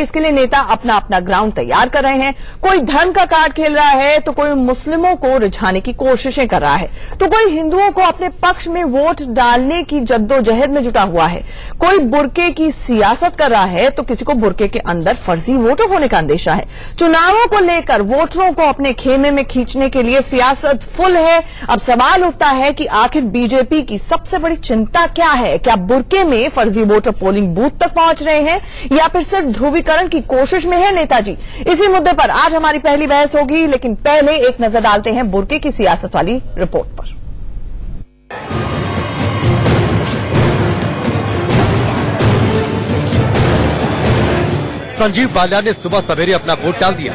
इसके लिए नेता अपना अपना ग्राउंड तैयार कर रहे हैं। कोई धर्म का कार्ड खेल रहा है तो कोई मुस्लिमों को रिझाने की कोशिशें कर रहा है, तो कोई हिंदुओं को अपने पक्ष में वोट डालने की जद्दोजहद में जुटा हुआ है। कोई बुर्के की सियासत कर रहा है तो किसी को बुर्के के अंदर फर्जी वोटर होने का अंदेशा है। चुनावों को लेकर वोटरों को अपने खेमे में खींचने के लिए सियासत फुल है। अब सवाल उठता है कि आखिर बीजेपी की सबसे बड़ी चिंता क्या है? क्या बुर्के में फर्जी वोटर पोलिंग बूथ तक पहुंच रहे हैं या फिर सिर्फ ध्रुवीकरण की कोशिश में है नेताजी? इसी मुद्दे पर आज हमारी पहली बहस होगी, लेकिन पहले एक नजर डालते हैं बुर्के की सियासत वाली रिपोर्ट पर। संजीव बालियान ने सुबह सवेरे अपना वोट डाल दिया।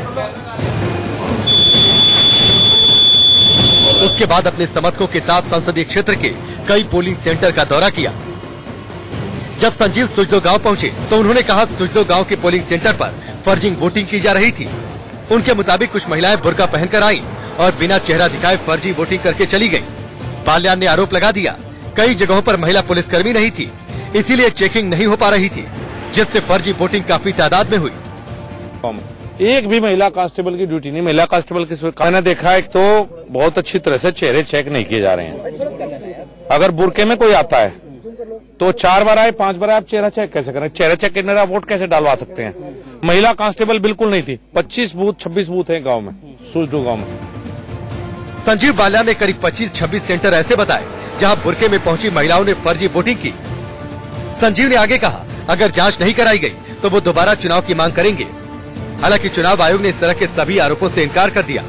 उसके बाद अपने समर्थकों के साथ संसदीय क्षेत्र के कई पोलिंग सेंटर का दौरा किया। जब संजीव सुजलो गांव पहुंचे तो उन्होंने कहा सुजलो गांव के पोलिंग सेंटर पर फर्जिंग वोटिंग की जा रही थी। उनके मुताबिक कुछ महिलाएं बुर्का पहनकर आईं और बिना चेहरा दिखाए फर्जी वोटिंग करके चली गईं। बालियान ने आरोप लगा दिया कई जगहों पर महिला पुलिसकर्मी नहीं थी, इसीलिए चेकिंग नहीं हो पा रही थी, जिससे फर्जी वोटिंग काफी तादाद में हुई। एक भी महिला कांस्टेबल की ड्यूटी नहीं, महिला कांस्टेबल की मैंने देखा है तो बहुत अच्छी तरह से चेहरे चेक नहीं किए जा रहे हैं। अगर बुर्के में कोई आता है तो 4 बार आए 5 बार आए, आप चेहरा चेक कैसे करें? चेहरा चेक करने आप वोट कैसे डालवा सकते हैं? महिला कांस्टेबल बिल्कुल नहीं थी। 25 बूथ 26 बूथ है गाँव में, सुजलो गाँव में। संजीव बालियान ने करीब 25-26 सेंटर ऐसे बताए जहां बुर्के में पहुंची महिलाओं ने फर्जी वोटिंग की। संजीव ने आगे कहा अगर जांच नहीं कराई गई तो वो दोबारा चुनाव की मांग करेंगे। हालांकि चुनाव आयोग ने इस तरह के सभी आरोपों से इनकार कर दिया।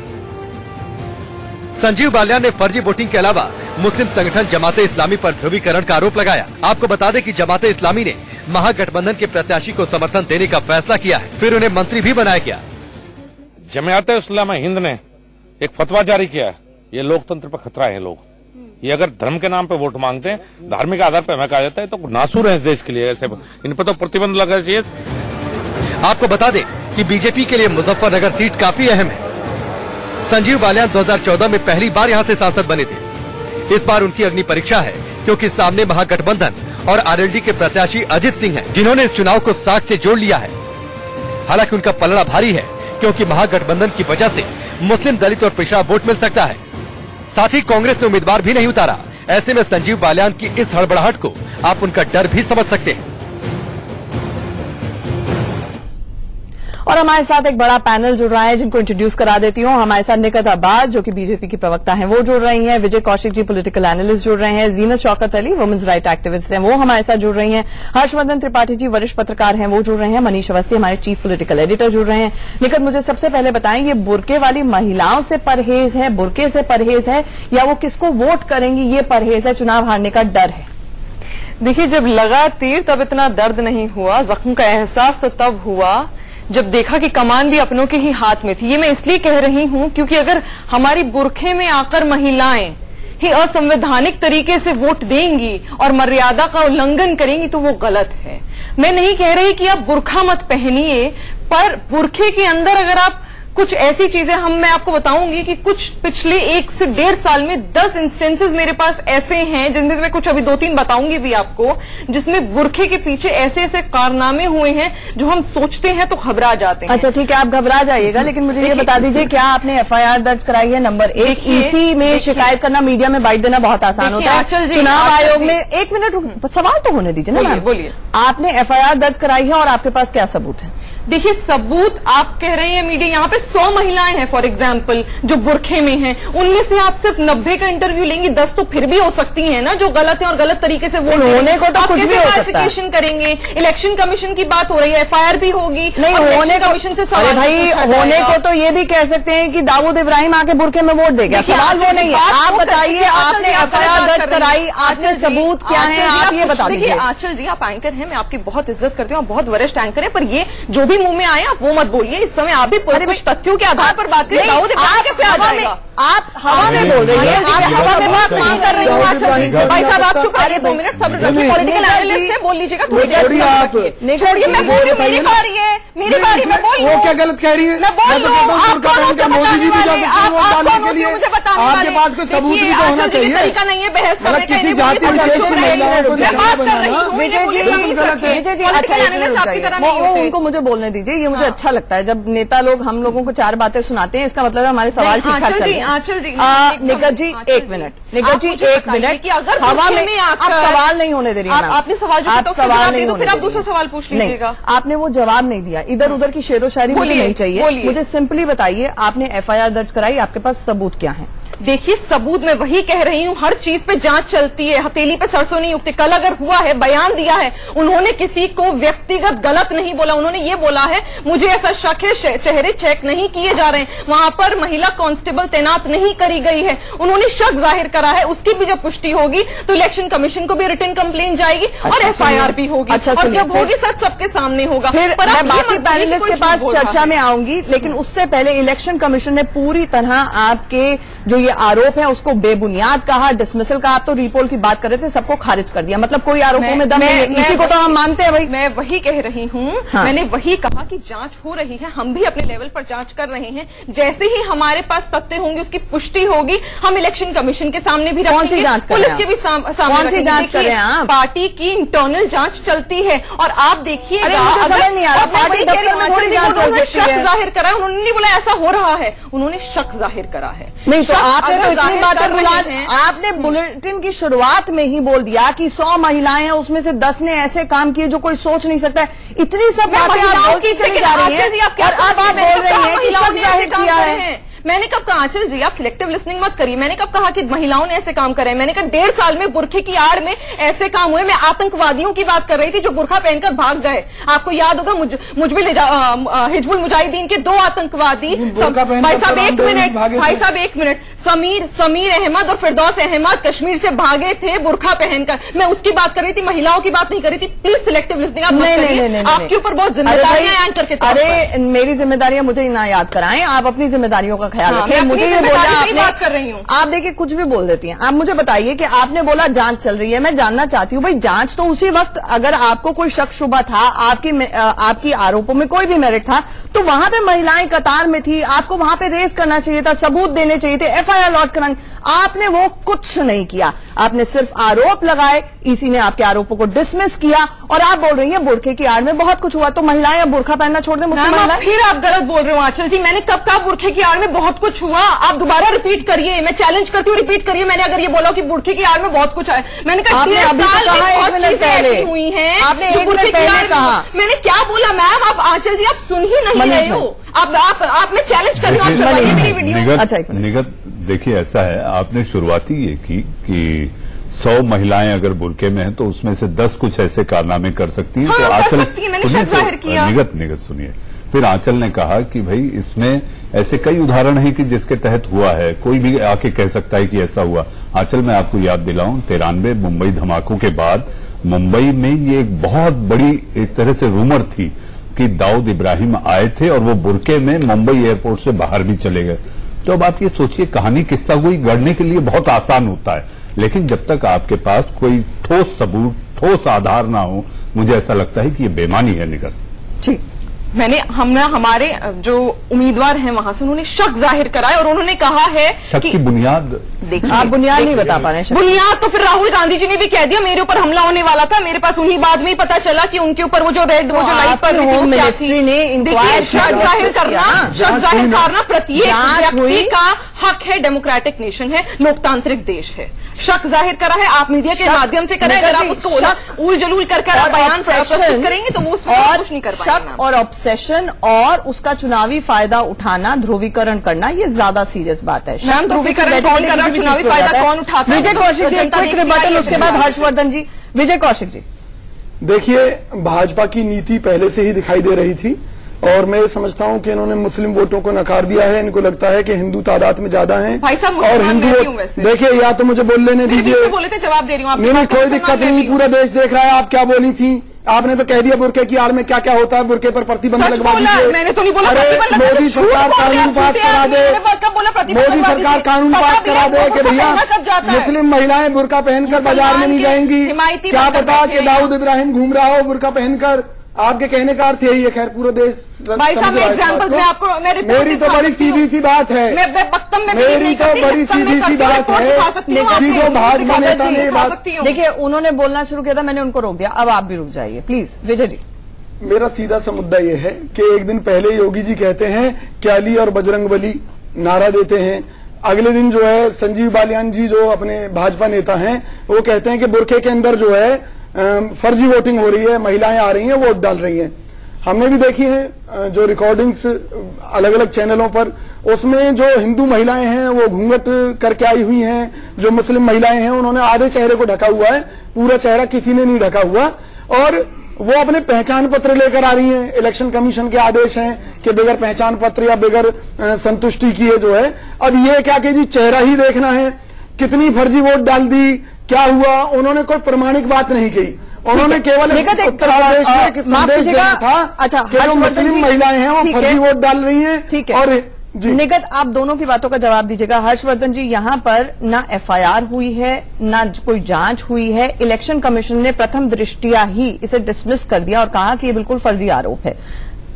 संजीव बालियान ने फर्जी वोटिंग के अलावा मुस्लिम संगठन जमाते इस्लामी पर ध्रुवीकरण का आरोप लगाया। आपको बता दें कि जमाते इस्लामी ने महागठबंधन के प्रत्याशी को समर्थन देने का फैसला किया है, फिर उन्हें मंत्री भी बनाया गया। जमाते इस्लामी हिंद ने एक फतवा जारी किया है, ये लोकतंत्र पर खतरा है। लोग ये अगर धर्म के नाम पे वोट मांगते हैं, धार्मिक आधार पर हमें कहा जाता है तो नासूर है इस देश के लिए। ऐसे इन पर तो प्रतिबंध लगाना चाहिए। आपको बता दें कि बीजेपी के लिए मुजफ्फरनगर सीट काफी अहम है। संजीव बालियान 2014 में पहली बार यहां से सांसद बने थे। इस बार उनकी अग्नि परीक्षा है क्योंकि सामने महागठबंधन और आरएलडी के प्रत्याशी अजित सिंह हैं, जिन्होंने इस चुनाव को साख से जोड़ लिया है। हालांकि उनका पलड़ा भारी है क्योंकि महागठबंधन की वजह से मुस्लिम, दलित और पिछड़ा वोट मिल सकता है। साथ ही कांग्रेस ने उम्मीदवार भी नहीं उतारा। ऐसे में संजीव बालियान की इस हड़बड़ाहट को आप उनका डर भी समझ सकते हैं। और हमारे साथ एक बड़ा पैनल जुड़ रहा है जिनको इंट्रोड्यूस करा देती हूँ। हमारे साथ निकत अब्बास जो कि बीजेपी की प्रवक्ता हैं वो जुड़ रही हैं, विजय कौशिक जी पॉलिटिकल एनालिस्ट जुड़ रहे हैं, Zeenat Shaukat Ali womens right activist हैं वो हमारे साथ जुड़ रही हैं, हर्षवर्धन त्रिपाठी जी वरिष्ठ पत्रकार हैं वो जुड़ रहे हैं, मनीष अवस्थी हमारे चीफ पॉलिटिकल एडिटर जुड़ रहे हैं। निकत, मुझे सबसे पहले बताएं, ये बुर्के वाली महिलाओं से परहेज है, बुर्के से परहेज है या वो किसको वोट करेंगी ये परहेज है, चुनाव हारने का डर है? देखिए, जब लगा तीर तब इतना दर्द नहीं हुआ, जख्म का एहसास तो तब हुआ जब देखा कि कमान भी अपनों के ही हाथ में थी। ये मैं इसलिए कह रही हूं क्योंकि अगर हमारी बुर्खे में आकर महिलाएं ही असंवैधानिक तरीके से वोट देंगी और मर्यादा का उल्लंघन करेंगी तो वो गलत है। मैं नहीं कह रही कि आप बुर्खा मत पहनिए, पर बुर्खे के अंदर अगर आप कुछ ऐसी चीजें मैं आपको बताऊंगी कि कुछ पिछले 1 से 1.5 साल में 10 इंस्टेंसेस मेरे पास ऐसे हैं, जिनमें से मैं कुछ अभी 2-3 बताऊंगी भी आपको, जिसमें बुर्खे के पीछे ऐसे ऐसे कारनामे हुए हैं जो हम सोचते हैं तो घबरा जाते हैं। अच्छा ठीक है, आप घबरा जाइएगा, लेकिन मुझे ये बता दीजिए क्या आपने FIR दर्ज कराई है? नंबर 1, इसी में शिकायत करना, मीडिया में बाइट देना बहुत आसान होता है। चुनाव आयोग में 1 मिनट सवाल तो होने दीजिए ना। बोलिए, आपने FIR दर्ज कराई है और आपके पास क्या सबूत है? देखिए, सबूत आप कह रहे हैं मीडिया, यहाँ पे 100 महिलाएं हैं फॉर एग्जाम्पल जो बुर्खे में हैं, उनमें से आप सिर्फ 90 का इंटरव्यू लेंगी, 10 तो फिर भी हो सकती हैं ना जो गलत है और गलत तरीके से वोट होने को तो कुछ भी हो सकता है। करेंगे। इलेक्शन कमीशन की बात हो रही है, FIR भी होगी, नहीं होने कमीशन से सवाल भाई होने को तो ये भी कह सकते हैं कि दाऊद इब्राहिम आके बुर्खे में वोट देगा, सवाल वो नहीं है। आप बताइए, आपने FIR दर्ज कराई, आपने सबूत क्या है आप ये बता दीजिए। आंचल जी, आप एंकर हैं, मैं आपकी बहुत इज्जत करती हूँ, बहुत वरिष्ठ एंकर है, पर ये जो भी मुंह में आया आप वो मत बोलिए। इस समय आप भी कुछ तथ्यों के आधार पर बात करें। दाऊद इब्राहिम कैसे आ जाएगा? आप हवा में बोल रही हैं, आप हवा में बात नहीं कर रही हैं। भाई साहब आप चुप रहिए, 2 मिनट सब्र रखिए, पॉलिटिकल एनालिस्ट है, बोल लीजिएगा। छोड़िए, मैं बोल रही हूँ, मेरी बारी है। मेरी बारी में बोल। वो क्या गलत कह रही है? मैं तो कहता हूँ बुर्का पहनकर मोदी जी भी जा सकते हैं वोट डालने के लिए। आपके पास कोई सबूत भी तो होना चाहिए। तरीका नहीं है बहस करने का। किसी जाति विशेष की महिलाओं को विजय जी अच्छा वो उनको मुझे बोलने दीजिए। ये मुझे अच्छा लगता है जब नेता लोग हम लोगों को 4 बातें सुनाते हैं, इसका मतलब है हमारे सवाल ठीक ठाक चल रहे हैं। निगत जी 1 मिनट, निगत जी 1 मिनट, हवा में आप सवाल नहीं होने दे रही हैं। आपने सवाल आप सवाल नहीं होने, फिर आप दूसरा सवाल पूछ लीजिएगा। आपने वो जवाब नहीं दिया, इधर उधर की शेरो शायरी मुझे नहीं चाहिए। मुझे सिंपली बताइए आपने FIR दर्ज कराई, आपके पास सबूत क्या है? देखिए सबूत मैं वही कह रही हूँ, हर चीज पे जांच चलती है, हथेली पे सरसों नहीं उगती। कल अगर हुआ है, बयान दिया है, उन्होंने किसी को व्यक्तिगत गलत नहीं बोला, उन्होंने ये बोला है मुझे ऐसा शक है, चेहरे चेक नहीं किए जा रहे हैं, वहां पर महिला कांस्टेबल तैनात नहीं करी गई है, उन्होंने शक जाहिर करा है। उसकी भी जब पुष्टि होगी तो इलेक्शन कमीशन को भी रिटर्न कंप्लेन जाएगी और FIR भी होगी। और जब होगी सच सबके सामने होगा। फिर मैं बाकी पैनलिस्ट के पास चर्चा में आऊंगी, लेकिन उससे पहले इलेक्शन कमीशन ने पूरी तरह आपके जो ये आरोप है उसको बेबुनियाद कहा, डिसमिसल कहा। आप तो रीपोल की बात कर रहे थे, सबको खारिज कर दिया, मतलब कोई आरोपों में दम नहीं है। इसी को तो हम मानते हैं भाई। मैं वही कह रही हूँ, हाँ। मैंने वही कहा कि जांच हो रही है, हम भी अपने लेवल पर जांच कर रहे हैं। जैसे ही हमारे पास तथ्य होंगे, उसकी पुष्टि होगी, हम इलेक्शन कमीशन के सामने भी रखेंगे, पुलिस के भी सामने। पार्टी की इंटरनल जांच चलती है और आप देखिए समझ नहीं आ रहा, पार्टी दफ्तर में थोड़ी जांच चल सकती है। शक जाहिर करा, उन्होंने नहीं बोला ऐसा हो रहा है, उन्होंने शक जाहिर करा है। नहीं तो आपने तो इतनी बातें बुला, आपने बुलेटिन की शुरुआत में ही बोल दिया कि 100 महिलाएं हैं, उसमें से 10 ने ऐसे काम किए जो कोई सोच नहीं सकता है। इतनी सब बातें आप बोलती चली जा रही हैं और अब आप बोल रही हैं कि शक जाहिर किया है। मैंने कब कहा आंचल जी आप सिलेक्टिव लिसनिंग मत करिए, मैंने कब कहा कि महिलाओं ने ऐसे काम करे? मैंने कहा 1.5 साल में बुरखे की आड़ में ऐसे काम हुए। मैं आतंकवादियों की बात कर रही थी जो बुरखा पहनकर भाग गए। आपको याद होगा मुझमें हिजबुल मुजाहिदीन के 2 आतंकवादी। भाई साहब 1 मिनट, समीर अहमद और फिरदौस अहमद कश्मीर से भागे थे बुरखा पहनकर। मैं उसकी बात कर रही थी, महिलाओं की बात नहीं कर रही थी। प्लीज सिलेक्टिव लिसनिंग आप नहीं, आपके ऊपर बहुत जिम्मेदारियां एंकर के तौर पर। अरे मेरी जिम्मेदारियां मुझे ना याद कराएं, आप अपनी जिम्मेदारियों का ख्याल रखें। मुझे ये बोला आपने, बात कर रही हूँ। आप देखिए कुछ भी बोल देती हैं। आप मुझे बताइए कि आपने बोला जांच चल रही है, मैं जानना चाहती हूँ भाई जांच तो उसी वक्त, अगर आपको कोई शक शुबा था, आपकी आरोपों में कोई भी मेरिट था, तो वहां पे महिलाएं कतार में थी, आपको वहां पे रेस करना चाहिए था, सबूत देने चाहिए थे, FIR लॉन्च करानी। आपने वो कुछ नहीं किया, आपने सिर्फ आरोप लगाए, ईसी ने आपके आरोपों को डिसमिस किया और आप बोल रही हैं बुरखे की आड़ में बहुत कुछ हुआ। तो महिलाएं अब बुरखा पहनना छोड़ दें? मुस्लिम महिलाएं? फिर आप गलत बोल रहे हो आंचल जी, मैंने कब कहा बुरखे की आड़ में बहुत कुछ हुआ? आप दोबारा रिपीट करिए, मैं चैलेंज करती हूँ, रिपीट करिए। मैंने अगर ये बोला कि बुरखे की आड़ में बहुत कुछ है, मैंने कहा आपने अभी तो कहा 1 मिनट पहले हुई है, आपने 1 मिनट पहले कहा। मैंने क्या बोला मैम? आप आंचल जी आप सुन ही नहीं रहे हो। आप मैं चैलेंज कर रही हूँ मेरी वीडियो। अच्छा निगत देखिए ऐसा है, आपने शुरुआती ये की कि 100 महिलाएं अगर बुरके में हैं तो उसमें से 10 कुछ ऐसे कारनामे कर सकती हैं। हाँ, तो आंचल निगत सुनिए, फिर आंचल ने कहा कि भाई इसमें ऐसे कई उदाहरण हैं कि जिसके तहत हुआ है, कोई भी आके कह सकता है कि ऐसा हुआ। आंचल मैं आपको याद दिलाऊं, 93 मुंबई धमाकों के बाद मुंबई में ये एक बहुत बड़ी एक तरह से रूमर थी कि दाऊद इब्राहिम आए थे और वो बुरके में मुंबई एयरपोर्ट से बाहर भी चले गए। तो अब आप ये सोचिए, कहानी किस्सा कोई गढ़ने के लिए बहुत आसान होता है, लेकिन जब तक आपके पास कोई ठोस सबूत, ठोस आधार ना हो, मुझे ऐसा लगता है कि ये बेईमानी है। निगत ठीक, हमने हमारे जो उम्मीदवार हैं वहां से उन्होंने शक जाहिर करा है और उन्होंने कहा है शक की बुनियाद, देखिए आप बुनियाद नहीं बता पा रहे हैं। बुनियाद तो फिर राहुल गांधी जी ने भी कह दिया, मेरे ऊपर हमला होने वाला था, मेरे पास उन्हीं बाद में ही पता चला कि उनके ऊपर वो जो रेड वो जो लाइट पर होम मिनिस्ट्री ने इंक्वायरी शक जाहिर करना प्रत्येक व्यक्ति का हक है, डेमोक्रेटिक नेशन है, लोकतांत्रिक देश है। शक जाहिर करा है, आप मीडिया के माध्यम से करें। अगर आप उसको उल जलूल करके बयान प्रस्तुत करेंगे तो वो कुछ नहीं कर पाएंगे। शक और ऑब्सेशन और उसका चुनावी फायदा उठाना, ध्रुवीकरण करना, ये ज्यादा सीरियस बात है। मैम ध्रुवीकरण कौन कर रहा है, चुनावी फायदा कौन उठाता है? विजय कौशिक जी क्विक रिबटल, उसके बाद हर्षवर्धन जी। विजय कौशिक जी, देखिए भाजपा की नीति पहले से ही दिखाई दे रही थी और मैं समझता हूं कि इन्होंने मुस्लिम वोटों को नकार दिया है। इनको लगता है कि हिंदू तादाद में ज्यादा हैं और हिंदू वोट, देखिए या तो मुझे बोल लेने दीजिए, बोले थे जवाब दे रही हूँ। नहीं कोई दिक्कत नहीं, पूरा देश देख रहा है आप क्या बोली थी। आपने तो कह दिया बुरके की आड़ में क्या क्या होता है, बुरके पर प्रतिबंध लगवा दीजिए। मैंने तो नहीं बोला। अरे मोदी सरकार कानून पास करा दे, मोदी सरकार कानून पास करा दे कि भैया मुस्लिम महिलाएं बुरका पहनकर बाजार में नहीं जाएंगी। क्या पता कि दाऊद इब्राहिम घूम रहा हो बुरका पहनकर, आपके कहने का अर्थ यही है, खैर पूरा देश भाई साहब मैं एग्जाम्पल में आपको मेरी तो बड़ी सीधी सी बात है, मेरी तो बड़ी सीधी सी बात है कि जो भाजपा नेता ने बात, देखिए उन्होंने बोलना शुरू किया था, मैंने उनको रोक दिया, अब आप भी रुक जाइए प्लीज। विजय जी, मेरा सीधा सा मुद्दा ये है कि एक दिन पहले योगी जी कहते हैं क्याली और बजरंगबली नारा देते हैं, अगले दिन जो है संजीव बालियान जी जो अपने भाजपा नेता हैं वो कहते हैं कि बुरखे के अंदर जो है फर्जी वोटिंग हो रही है, महिलाएं आ रही हैं वोट डाल रही हैं। हमने भी देखी है जो रिकॉर्डिंग्स अलग अलग चैनलों पर, उसमें जो हिंदू महिलाएं हैं वो घूंघट करके आई हुई हैं, जो मुस्लिम महिलाएं हैं उन्होंने आधे चेहरे को ढका हुआ है, पूरा चेहरा किसी ने नहीं ढका हुआ, और वो अपने पहचान पत्र लेकर आ रही हैं। इलेक्शन कमीशन के आदेश हैं कि बगैर पहचान पत्र या बगैर संतुष्टि किए जो है, अब ये क्या कि जी चेहरा ही देखना है, कितनी फर्जी वोट डाल दी, क्या हुआ, उन्होंने कोई प्रमाणिक बात नहीं कही, उन्होंने केवल उत्तर प्रदेश में एक संदेश देना था। अच्छा, कि जो मुस्लिम महिलाएं हैं वो फर्जी वोट डाल रही हैं। ठीक है, और जी निगत आप दोनों की बातों का जवाब दीजिएगा। हर्षवर्धन जी, यहाँ पर ना एफआईआर हुई है, ना कोई जांच हुई है, इलेक्शन कमीशन ने प्रथम दृष्टिया ही इसे डिसमिस कर दिया और कहा कि ये बिल्कुल फर्जी आरोप है,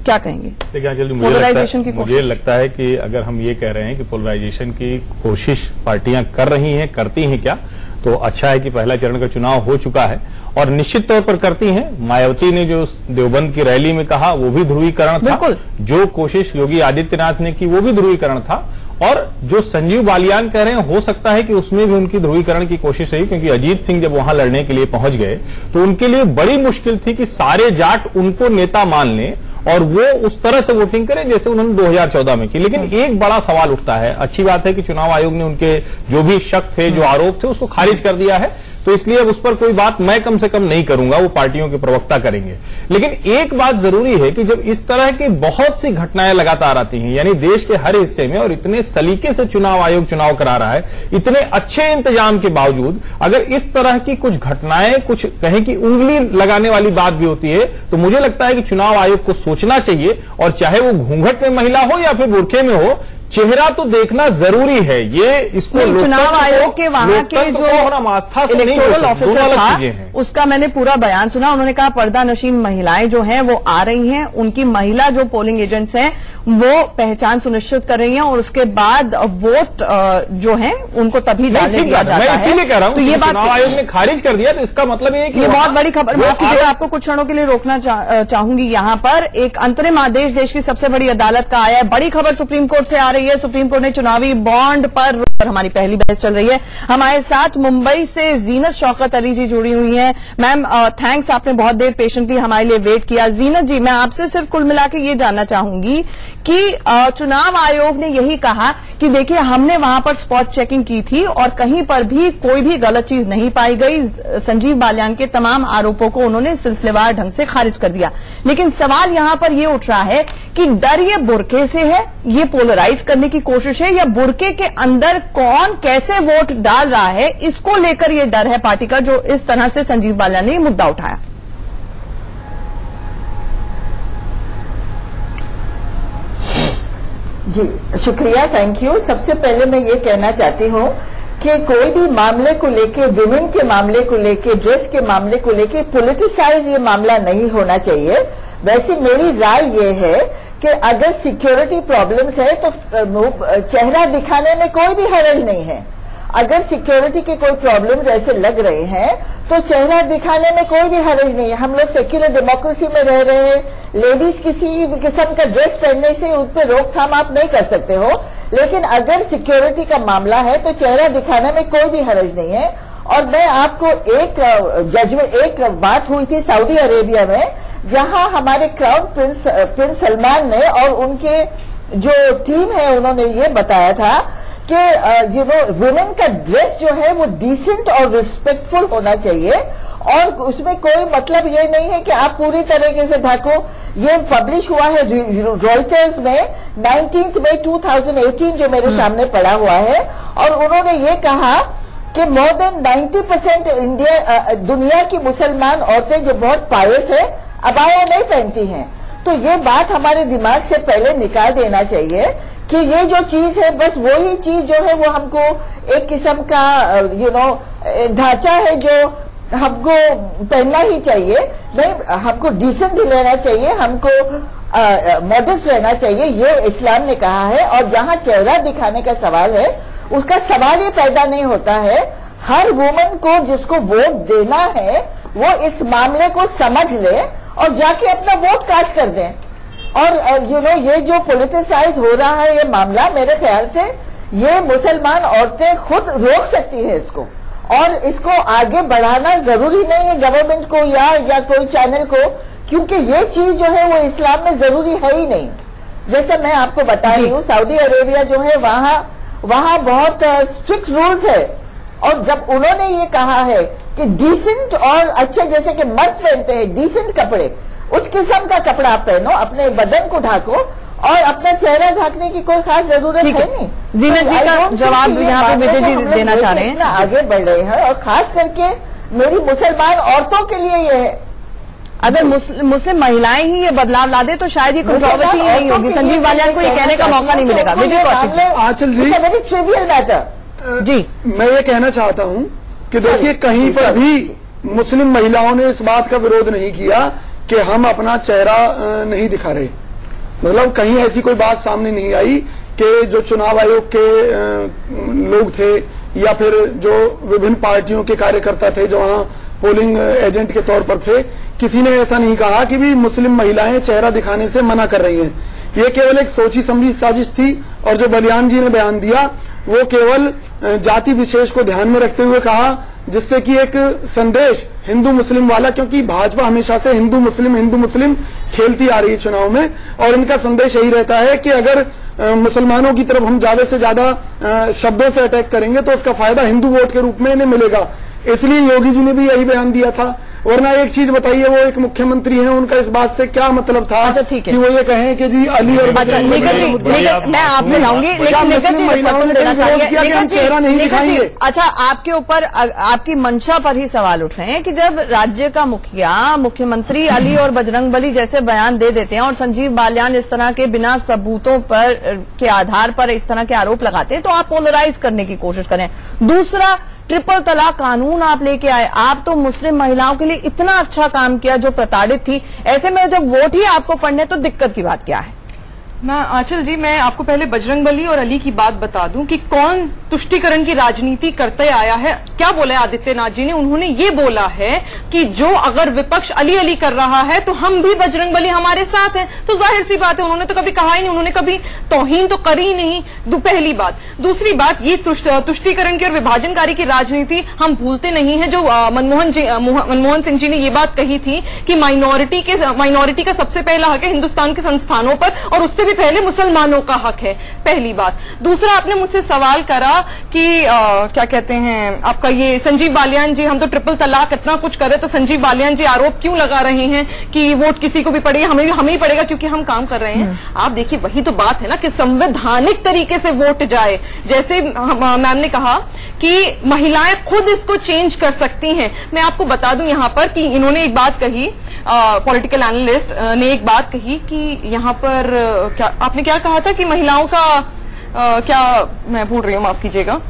क्या कहेंगे? देखिए, मुझे लगता है कि अगर हम ये कह रहे हैं कि पोलराइजेशन की कोशिश पार्टियां कर रही हैं, करती हैं क्या, तो अच्छा है कि पहला चरण का चुनाव हो चुका है और निश्चित तौर पर करती हैं। मायावती ने जो देवबंद की रैली में कहा वो भी ध्रुवीकरण था, जो कोशिश योगी आदित्यनाथ ने की वो भी ध्रुवीकरण था, और जो संजीव बालियान कह रहे हैं हो सकता है कि उसमें भी उनकी ध्रुवीकरण की कोशिश रही, क्योंकि अजीत सिंह जब वहां लड़ने के लिए पहुंच गए तो उनके लिए बड़ी मुश्किल थी कि सारे जाट उनको नेता मान लें और वो उस तरह से वोटिंग करें जैसे उन्होंने 2014 में की। लेकिन एक बड़ा सवाल उठता है, अच्छी बात है कि चुनाव आयोग ने उनके जो भी शक थे, जो आरोप थे, उसको खारिज कर दिया है, तो इसलिए अब उस पर कोई बात मैं कम से कम नहीं करूंगा, वो पार्टियों के प्रवक्ता करेंगे। लेकिन एक बात जरूरी है कि जब इस तरह की बहुत सी घटनाएं लगातार आती हैं, यानी देश के हर हिस्से में, और इतने सलीके से चुनाव आयोग चुनाव करा रहा है, इतने अच्छे इंतजाम के बावजूद अगर इस तरह की कुछ घटनाएं, कुछ कहें कि उंगली लगाने वाली बात भी होती है, तो मुझे लगता है कि चुनाव आयोग को सोचना चाहिए, और चाहे वो घूंघट में महिला हो या फिर बुरखे में हो, चेहरा तो देखना जरूरी है। ये इसको चुनाव आयोग के वहां के जो इलेक्टोरल ऑफिसर था उसका मैंने पूरा बयान सुना, उन्होंने कहा पर्दा नशीन महिलाएं जो हैं वो आ रही हैं, उनकी महिला जो पोलिंग एजेंट्स हैं वो पहचान सुनिश्चित कर रही हैं और उसके बाद वोट जो है उनको तभी डालने दिया जाता है। इसीलिए कह रहा हूं, तो ये बात आयोग ने खारिज कर दिया, तो इसका मतलब ये बहुत बड़ी खबर। माफ कीजिएगा, आपको कुछ क्षणों के लिए रोकना चाहूंगी। यहाँ पर एक अंतरिम आदेश देश की सबसे बड़ी अदालत का आया है, बड़ी खबर सुप्रीम कोर्ट से आ रही है। सुप्रीम कोर्ट ने चुनावी बॉन्ड पर हमारी पहली बहस चल रही है। हमारे साथ मुंबई से जीनत शौकत अली जी जुड़ी हुई हैं। मैम थैंक्स, आपने बहुत देर पेशेंटली हमारे लिए वेट किया। जीनत जी, मैं आपसे सिर्फ कुल मिला के ये जानना चाहूंगी कि चुनाव आयोग ने यही कहा कि देखिए हमने वहां पर स्पॉट चेकिंग की थी और कहीं पर भी कोई भी गलत चीज नहीं पाई गई। संजीव बालियान के तमाम आरोपों को उन्होंने सिलसिलेवार ढंग से खारिज कर दिया। लेकिन सवाल यहां पर यह उठ रहा है कि डर ये बुरके से है, ये पोलराइज करने की कोशिश है, या बुरके के अंदर कौन कैसे वोट डाल रहा है इसको लेकर ये डर है पार्टी का, जो इस तरह से संजीव बालियान ने मुद्दा उठाया? जी शुक्रिया, थैंक यू। सबसे पहले मैं ये कहना चाहती हूँ कि कोई भी मामले को लेके, विमेन के मामले को लेके, ड्रेस के मामले को लेके पोलिटिसाइज ये मामला नहीं होना चाहिए। वैसे मेरी राय ये है कि अगर सिक्योरिटी प्रॉब्लम्स है तो चेहरा दिखाने में कोई भी हर्ज नहीं है। अगर सिक्योरिटी के कोई प्रॉब्लम्स ऐसे लग रहे हैं तो चेहरा दिखाने में कोई भी हर्ज नहीं है। हम लोग सेक्युलर डेमोक्रेसी में रह रहे हैं। लेडीज किसी किस्म का ड्रेस पहनने से उन पर रोकथाम आप नहीं कर सकते हो, लेकिन अगर सिक्योरिटी का मामला है तो चेहरा दिखाने में कोई भी हर्ज नहीं है। और मैं आपको एक बात हुई थी सऊदी अरेबिया में, जहां हमारे क्राउन प्रिंस सलमान ने और उनके जो टीम है उन्होंने ये बताया था कि वुमेन का ड्रेस जो है वो डिसेंट और रिस्पेक्टफुल होना चाहिए, और उसमें कोई मतलब ये नहीं है कि आप पूरी तरीके से ढको। ये पब्लिश हुआ है रॉयटर्स में 19 मई 2018 जो मेरे सामने पड़ा हुआ है, और उन्होंने ये कहा कि मोर देन 90% दुनिया की मुसलमान औरतें जो बहुत पायस है अबाया नहीं पहनती हैं। तो ये बात हमारे दिमाग से पहले निकाल देना चाहिए कि ये जो चीज है बस वही चीज जो है वो हमको एक किस्म का ढांचा है जो हमको पहनना ही चाहिए, नहीं हमको डिसेंट रहना चाहिए, हमको मॉडेस्ट रहना चाहिए, ये इस्लाम ने कहा है। और जहां चेहरा दिखाने का सवाल है, उसका सवाल ये पैदा नहीं होता है। हर वुमन को जिसको वोट देना है वो इस मामले को समझ ले और जाके अपना वोट कास्ट कर दें। और ये जो पॉलिटिसाइज हो रहा है ये मामला, मेरे ख्याल से ये मुसलमान औरतें खुद रोक सकती है इसको, और इसको आगे बढ़ाना जरूरी नहीं है गवर्नमेंट को या कोई चैनल को, क्योंकि ये चीज जो है वो इस्लाम में जरूरी है ही नहीं। जैसे मैं आपको बता रही हूँ, सऊदी अरेबिया जो है वहां बहुत स्ट्रिक्ट रूल्स है, और जब उन्होंने ये कहा है कि डिसेंट और अच्छे, जैसे कि मर्द पहनते हैं डिसेंट कपड़े, उस किस्म का कपड़ा आप पहनो, अपने बदन को ढाको और अपना चेहरा ढकने की कोई खास जरूरत है नहीं। जीनत जी का जवाब यहाँ पे विजय जी देना चाह रहे हैं। आगे बढ़ रहे हैं, और खास करके मेरी मुसलमान औरतों के लिए ये है, अगर मुस्लिम महिलाएं ही ये बदलाव ला दे तो शायद ये कंट्रोवर्सी ही नहीं होगी। संजीव बालियान को ये कहने का मौका नहीं मिलेगा। विजय कौशिक, आंचल जी, वेरी ट्रिवियल मैटर जी, मैं ये कहना चाहता हूँ कि देखिए कहीं पर भी मुस्लिम महिलाओं ने इस बात का विरोध नहीं किया कि हम अपना चेहरा नहीं दिखा रहे, मतलब कहीं ऐसी कोई बात सामने नहीं आई कि जो चुनाव आयोग के लोग थे या फिर जो विभिन्न पार्टियों के कार्यकर्ता थे जो वहां पोलिंग एजेंट के तौर पर थे, किसी ने ऐसा नहीं कहा कि भी मुस्लिम महिलाएं चेहरा दिखाने से मना कर रही हैं। ये केवल एक सोची समझी साजिश थी, और जो बलियान जी ने बयान दिया वो केवल जाति विशेष को ध्यान में रखते हुए कहा, जिससे कि एक संदेश हिंदू मुस्लिम वाला, क्योंकि भाजपा हमेशा से हिंदू मुस्लिम खेलती आ रही है चुनाव में, और इनका संदेश यही रहता है कि अगर मुसलमानों की तरफ हम ज्यादा से ज्यादा शब्दों से अटैक करेंगे तो उसका फायदा हिंदू वोट के रूप में इन्हें मिलेगा। इसलिए योगी जी ने भी यही बयान दिया था। वरना एक चीज बताइए, वो एक मुख्यमंत्री हैं, उनका इस बात से क्या मतलब था? अच्छा ठीक है कि वो ये कहें कि जी अली और अच्छा निगत जी, मैं आपको लाऊंगी, लेकिन निगत जी देना चाहिए। अच्छा, आपके ऊपर आपकी मंशा पर ही सवाल उठ रहे हैं कि जब राज्य का मुख्यमंत्री अली और बजरंगबली जैसे बयान दे देते हैं और संजीव बालियान इस तरह के बिना सबूतों पर के आधार पर इस तरह के आरोप लगाते हैं, तो आप पोलराइज करने की कोशिश करें। दूसरा, ट्रिपल तलाक कानून आप लेके आए, आप तो मुस्लिम महिलाओं के लिए इतना अच्छा काम किया जो प्रताड़ित थी, ऐसे में जब वोट ही आपको पड़ने तो दिक्कत की बात क्या है? आंचल जी, मैं आपको पहले बजरंगबली और अली की बात बता दूं कि कौन तुष्टीकरण की राजनीति करते आया है। क्या बोला है आदित्यनाथ जी ने? उन्होंने ये बोला है कि जो अगर विपक्ष अली अली कर रहा है तो हम भी बजरंगबली हमारे साथ हैं। तो जाहिर सी बात है, उन्होंने तो कभी कहा ही नहीं, उन्होंने कभी तौहीन तो करी ही नहीं। पहली बात। दूसरी बात, ये तुष्टीकरण की और विभाजनकारी की राजनीति हम भूलते नहीं है। जो मनमोहन सिंह जी ने ये बात कही थी कि माइनॉरिटी का सबसे पहला हक है हिंदुस्तान के संस्थानों पर, और उससे पहले मुसलमानों का हक है, पहली बात। दूसरा, आपने मुझसे सवाल करा कि क्या कहते हैं आपका ये संजीव बालियान जी, हम तो ट्रिपल तलाक इतना कुछ करे, तो संजीव बालियान जी आरोप क्यों लगा रहे हैं कि वोट किसी को भी पड़ेगा, हमें ही पड़ेगा क्योंकि हम काम कर रहे हैं। आप देखिए, वही तो बात है ना कि संवैधानिक तरीके से वोट जाए। जैसे मैम ने कहा कि महिलाएं खुद इसको चेंज कर सकती हैं। मैं आपको बता दूं यहाँ पर कि इन्होंने एक बात कही, पॉलिटिकल एनालिस्ट ने एक बात कही कि यहाँ पर आपने क्या कहा था कि महिलाओं का क्या, मैं भूल रही हूँ, माफ कीजिएगा,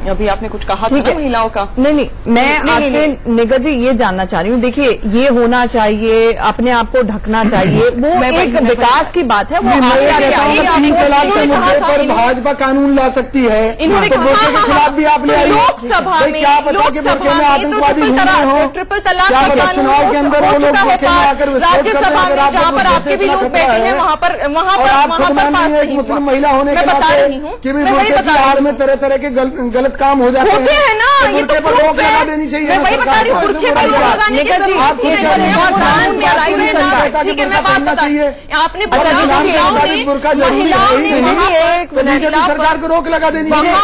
अभी आपने कुछ कहा था ना महिलाओं का। नहीं, मैं आपसे निगत जी ये जानना चाह रही हूँ, देखिए ये होना चाहिए, अपने आप को ढकना चाहिए, वो एक विकास की बात है। वो तीन तलाक के मुद्दे पर भाजपा कानून ला सकती है, इन्होंने तो बुर्के के खिलाफ भी आप ले आई। लोकसभा में क्या पता कि बुर्के में आतंकवादी घूम रहे हो, ट्रिपल तलाक क्या पता चुनाव के अंदर वो लोग बुर्के में आकर विस्फोट करते हैं। जहाँ पर आपके भी लोग बैठे हैं वहाँ पर आप खुद मान रही है एक मुस्लिम महिला होने के नाते कि भी बुर्के की आड़ में तरह तरह के गलत काम हो जाते हैं ना, ये तो पर रोक लगा देनी चाहिए। मैं वही बता रही हूँ, बुर्के पर रोक लगाने की जरूरत नहीं है। आपने सरकार को रोक लगा देनी चाहिए,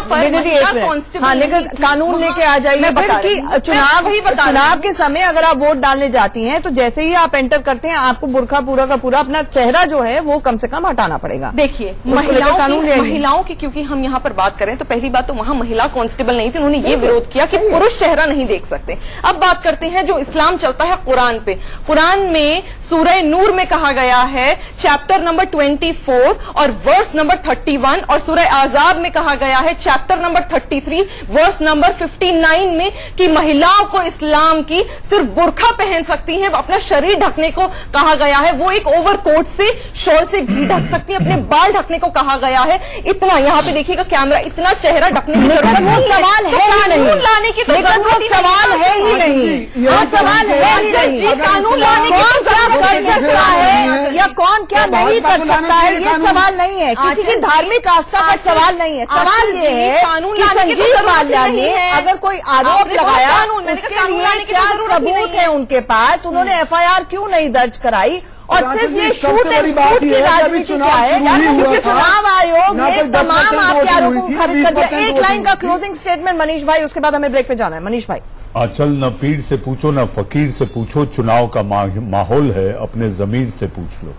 कानून लेके आ जाइए फिर कि चुनाव के समय अगर आप वोट डालने जाती हैं तो जैसे ही आप एंटर करते हैं आपको बुर्का पूरा का पूरा अपना चेहरा जो है वो कम से कम हटाना पड़ेगा। देखिए, महिलाओं की, क्योंकि हम यहाँ पर बात करें तो पहली बात तो वहाँ महिला कांस्टेबल नहीं थी, उन्होंने ये विरोध किया कि पुरुष चेहरा नहीं देख सकते। अब बात करते हैं जो इस्लाम चलता है कुरान पे। कुरान में सूरह नूर में कहा गया है चैप्टर नंबर 24 और वर्स नंबर 31, और सूरह आजाब में कहा गया है चैप्टर नंबर 33 वर्स नंबर 59 में कि महिलाओं को इस्लाम की सिर्फ बुर्का पहन सकती हैं, अपना शरीर ढकने को कहा गया है, वो एक ओवरकोट से शॉल से भी ढक सकती है, अपने बाल ढकने को कहा गया है। इतना यहाँ पे देखिएगा कैमरा, इतना चेहरा ढकने की जरूरत नहीं है, सवाल है ही नहीं, लाने की लेकिन वो सवाल है ही नहीं, वो सवाल है ही नहीं। कानून लाने की कर सकता है या कौन क्या नहीं कर सकता है, ये सवाल नहीं है, किसी की धार्मिक आस्था का सवाल नहीं है। सवाल ये है कि संजीव बालियान ने अगर कोई आरोप लगाया उसके लिए क्या सबूत है उनके पास, उन्होंने एफआईआर क्यों नहीं दर्ज कराई, और सिर्फ ये शूट एंड शूट की राजनीति क्या है, क्योंकि चुनाव आयोग ने तमाम आपके आरोपों को खारिज कर दिया। एक लाइन का क्लोजिंग स्टेटमेंट मनीष भाई, उसके बाद हमें ब्रेक पे जाना है। मनीष भाई। आंचल, न पीर से पूछो न फकीर से पूछो, चुनाव का माहौल है, अपने जमीर से पूछ लो।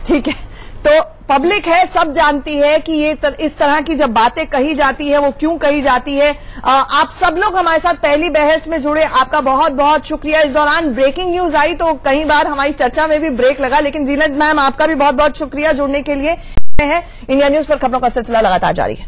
ठीक है, तो पब्लिक है, सब जानती है कि ये इस तरह की जब बातें कही जाती है वो क्यों कही जाती है। आप सब लोग हमारे साथ पहली बहस में जुड़े, आपका बहुत बहुत शुक्रिया। इस दौरान ब्रेकिंग न्यूज आई तो कई बार हमारी चर्चा में भी ब्रेक लगा, लेकिन जीनत मैम आपका भी बहुत बहुत शुक्रिया जुड़ने के लिए। इंडिया न्यूज पर खबरों का सिलसिला लगातार जारी है।